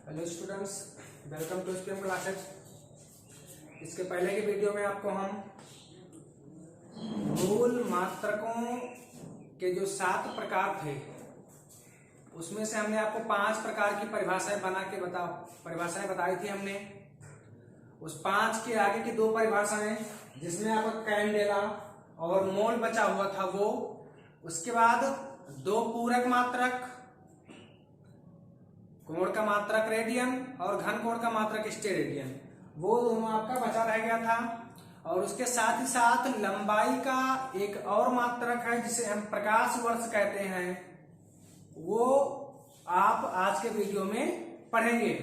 Hello students, welcome to stream classes. इसके पहले की वीडियो में आपको हम मूल मात्रकों के जो 7 प्रकार थे उसमें से हमने आपको 5 प्रकार की परिभाषाएं बताई थी। हमने उस 5 के आगे की 2 परिभाषाएं जिसमें आपका कैंडेला और मोल बचा हुआ था वो, उसके बाद 2 पूरक मात्रक, कोण का मात्रक रेडियन और घन कोण का मात्रक स्टेरेडियन, वो दोनों आपका बचा रह गया था। और उसके साथ ही साथ लंबाई का एक और मात्रक है जिसे हम प्रकाश वर्ष कहते हैं, वो आप आज के वीडियो में पढ़ेंगे।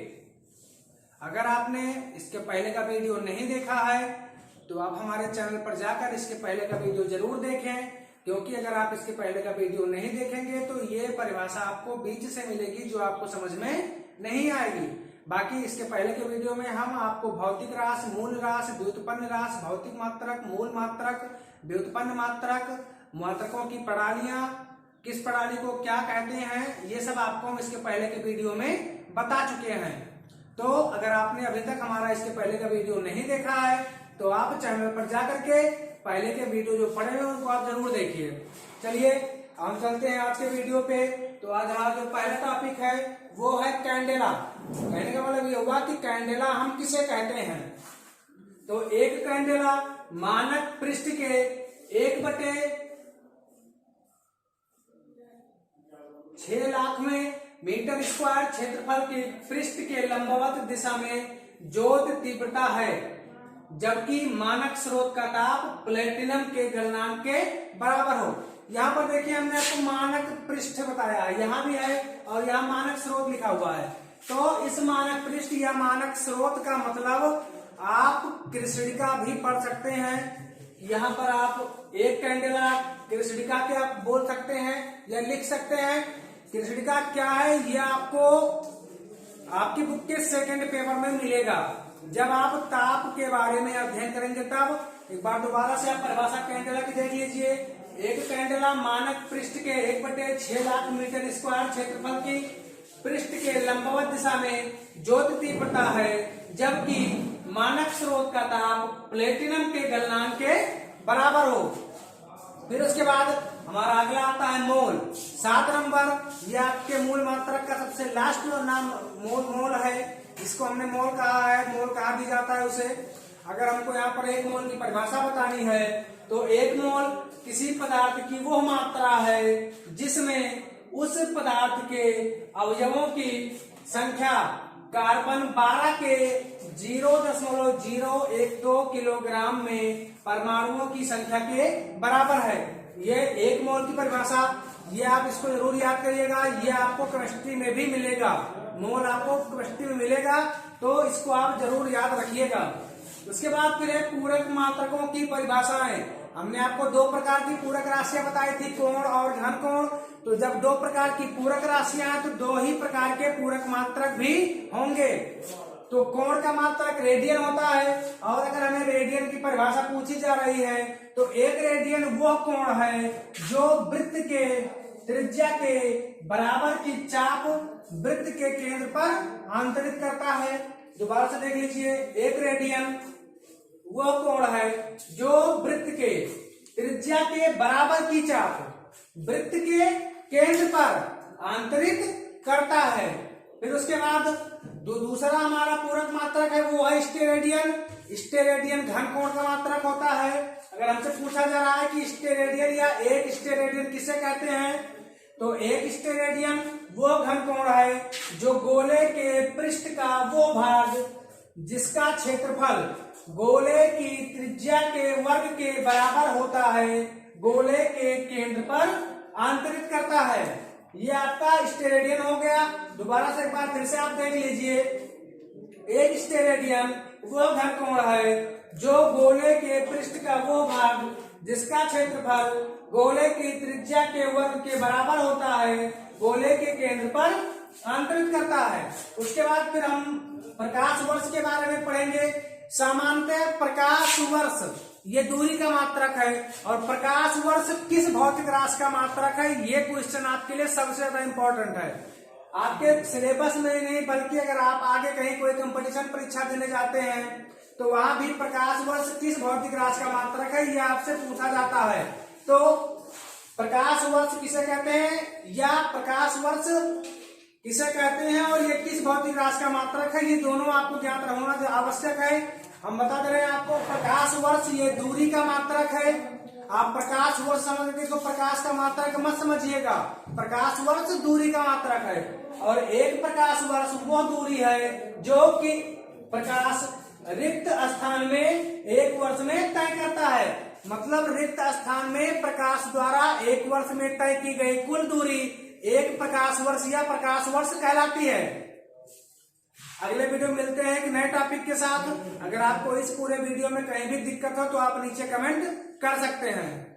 अगर आपने इसके पहले का वीडियो नहीं देखा है तो आप हमारे चैनल पर जाकर इसके पहले का वीडियो जरूर देखें, क्योंकि अगर आप इसके पहले का वीडियो नहीं देखेंगे तो ये परिभाषा आपको बीच से मिलेगी जो आपको समझ में नहीं आएगी। बाकी इसके पहले के वीडियो में हम आपको भौतिक राशि, मूल राशि, व्युत्पन्न राशि, भौतिक मात्रक, मूल मात्रक, व्युत्पन्न मात्रक, मात्रकों की प्रणालियां, किस प्रणाली को क्या कहते हैं, ये सब आपको हम इसके पहले के वीडियो में बता चुके हैं। तो अगर आपने अभी तक हमारा इसके पहले का वीडियो नहीं देखा है तो आप चैनल पर जाकर के पहले के वीडियो जो पड़े हुए उनको आप जरूर देखिए। चलिए हम चलते हैं आज के वीडियो पे। तो आज हमारा जो पहला टॉपिक है वो है कैंडेला। कहने का मतलब ये हुआ कि कैंडेला हम किसे कहते हैं। तो एक कैंडेला मानक पृष्ठ के 1/6 लाख में मीटर स्क्वायर क्षेत्रफल के पृष्ठ के लंबवत दिशा में ज्योत तीव्रता है, जबकि मानक स्रोत का ताप प्लेटिनम के गलनांक के बराबर हो। यहाँ पर देखिए हमने आपको मानक पृष्ठ बताया, यहाँ भी है और यहाँ मानक स्रोत लिखा हुआ है। तो इस मानक पृष्ठ या मानक स्रोत का मतलब आप कृष्णिका भी पढ़ सकते हैं। यहाँ पर आप एक कैंडेला कृष्णिका के आप बोल सकते हैं या लिख सकते हैं। कृष्णिका क्या है ये आपको आपकी बुक के सेकंड पेपर में मिलेगा। जब आप ताप के बारे में अध्ययन करेंगे तब एक बार दोबारा से आप परिभाषा कैंडेला की देख लीजिए। एक कैंडेला मानक पृष्ठ के 1/6 लाख मीटर स्क्वायर क्षेत्रफल की पृष्ठ के लंबवत दिशा में ज्योत तीव्रता है, जबकि मानक स्रोत का ताप प्लेटिनम के गलनांक के बराबर हो। फिर उसके बाद हमारा अगला आता है मोल। 7 नंबर, ये आपके मूल मात्रक का सबसे लास्ट नाम मोल है। इसको हमने मोल कहा है, मोल कहा भी जाता है उसे। अगर हमको यहाँ पर एक मोल की परिभाषा बतानी है तो एक मोल किसी पदार्थ की वो मात्रा है जिसमें उस पदार्थ के अवयवों की संख्या कार्बन 12 के 0.012 किलोग्राम में परमाणुओं की संख्या के बराबर है। ये एक मोल की परिभाषा, ये आप इसको जरूर याद करिएगा। ये आपको केमिस्ट्री में भी मिलेगा, मोल आपको केमिस्ट्री में मिलेगा, तो इसको आप जरूर याद रखिएगा। उसके बाद फिर है पूरक मात्रकों की परिभाषाएं। हमने आपको 2 प्रकार की पूरक राशियां बताई थी, कोण और घन कोण। तो जब 2 प्रकार की पूरक राशियां हैं तो 2 ही प्रकार के पूरक मात्रक भी होंगे। तो कोण का मात्रक रेडियन होता है, और अगर हमें रेडियन की परिभाषा पूछी जा रही है तो एक रेडियन वह कोण है जो वृत्त के त्रिज्या के बराबर की चाप वृत्त के केंद्र पर आंतरित करता है। दोबारा से देख लीजिए, एक रेडियन वह कोण है जो वृत्त के त्रिज्या के बराबर की चाप वृत्त के केंद्र पर आंतरित करता है। फिर उसके बाद दूसरा हमारा पूरक मात्रक है वो है स्टेरेडियन। स्टेरेडियन घन कोण का मात्रक होता है। अगर हमसे पूछा जा रहा है कि स्टेरेडियन या एक स्टेरेडियन किसे कहते हैं, तो एक स्टेरेडियन वो घन कोण है जो गोले के पृष्ठ का वो भाग जिसका क्षेत्रफल गोले की त्रिज्या के वर्ग के बराबर होता है, गोले के केंद्र पर आंतरित करता है। ये आपका स्टेरेडियन हो गया। दोबारा से एक बार फिर से आप देख लीजिए, एक स्टेरेडियन वो घन कोण है जो गोले के पृष्ठ का वो भाग जिसका क्षेत्रफल गोले की त्रिज्या के वर्ग के बराबर होता है, गोले के केंद्र पर आंतरित करता है। उसके बाद फिर हम प्रकाश वर्ष के बारे में पढ़ेंगे। सामान्यतः प्रकाश वर्ष ये दूरी का मात्रक है, और प्रकाश वर्ष किस भौतिक राशि का मात्रक है, ये क्वेश्चन आपके लिए सबसे ज्यादा इंपॉर्टेंट है। आपके सिलेबस में ही नहीं बल्कि अगर आप आगे कहीं कोई कंपटीशन परीक्षा देने जाते हैं तो वहां भी प्रकाश वर्ष किस भौतिक राशि का मात्रक है ये आपसे पूछा जाता है। तो प्रकाश वर्ष किसे कहते हैं या प्रकाश वर्ष किसे कहते हैं और ये किस भौतिक राशि का मात्रक है, ये दोनों आपको ज्ञात होना आवश्यक है। हम बता दे रहे हैं आपको, प्रकाश वर्ष ये दूरी का मात्रक है। आप प्रकाश वर्ष समझते इसको प्रकाश का मात्रक मत समझिएगा, प्रकाश वर्ष दूरी का मात्रक है। और एक प्रकाश वर्ष वो दूरी है जो कि प्रकाश रिक्त स्थान में एक वर्ष में तय करता है। मतलब रिक्त स्थान में प्रकाश द्वारा एक वर्ष में तय की गई कुल दूरी एक प्रकाश वर्ष या प्रकाश वर्ष कहलाती है। अगले वीडियो में मिलते हैं एक नए टॉपिक के साथ। अगर आपको इस पूरे वीडियो में कहीं भी दिक्कत हो तो आप नीचे कमेंट कर सकते हैं।